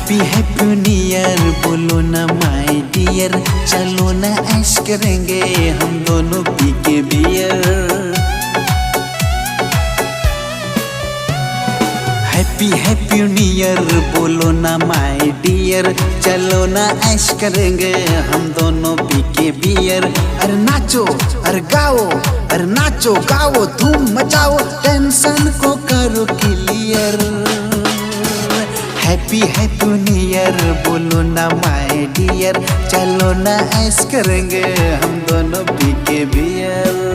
Happy happy new year बोलो ना my dear, चलो ना ऐश करेंगे हम दोनों पी के beer. Happy happy new year बोलो ना माय डियर, चलो ना ऐश करेंगे हम दोनों पी के बियर। अरे नाचो अरे गाओ, अरे नाचो गाओ धूम मचाओ, टेंशन को करो clear. Happy happy new year बोलो ना माय डियर, चलो ना ऐश करेंगे हम दोनों पी के बियर।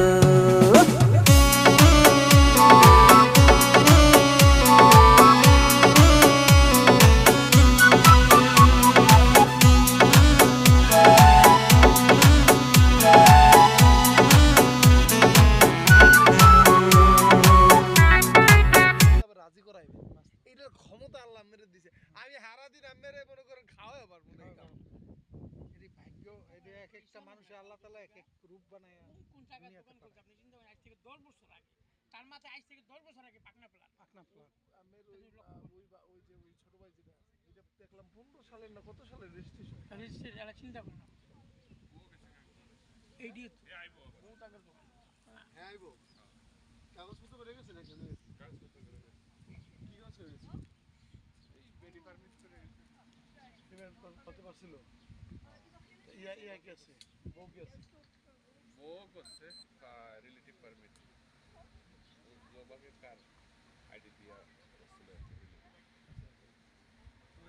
ক্ষমতা আল্লাহ মেরে দিছে, আমি হারা দিন মেরে মনে করেন খাওয়া পারবো না। এই ভাগ্য, এটা এক একটা মানুষের আল্লাহ তাআলা এক এক রূপ বানায়। কোন জায়গায় দোকান করছে আপনি চিন্তা করেন, আজ থেকে 10 বছর আগে তার মাথায় আজ থেকে 10 বছর আগে পাকনা প্ল্যান। আমের ওই যে ওই ছোট ভাই যেটা আছে, এটা দেখলাম 15 সালের না কত সালের রেজিস্ট্রেশন। রেজিস্ট্রেশন এটা চিন্তা করুন, এইডি আইবো বহুত আগের দোকান। হ্যাঁ আইবো, কাগজপত্র বেড়ে গেছে নাকি? কাগজপত্র বেড়ে গেছে। কি কাজ হয়ে গেছে? এই বেডি পারমিট করে গেছে। পেমেন্ট করতে পারছিল? ইয়া কি আছে? বউ কি আছে? বউ করছে রিলেটিভ পারমিট, লোবাকে কার আইডি দিয়া করছিল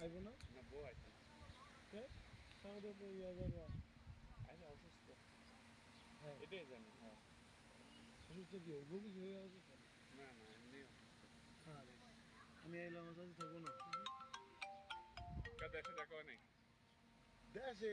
আইবো না? না বউ আইছে সামনে তো ইয়া জায়গা আইছে অসুস্থ। হ্যাঁ এটাই জানি। হ্যাঁ অসুস্থ কি বউ কিছু হয়ে গেছে? না না এমনি। হ্যাঁ আমি এলাম আজ থাকবো না। দেশে দেখা হয় নাই। দেশে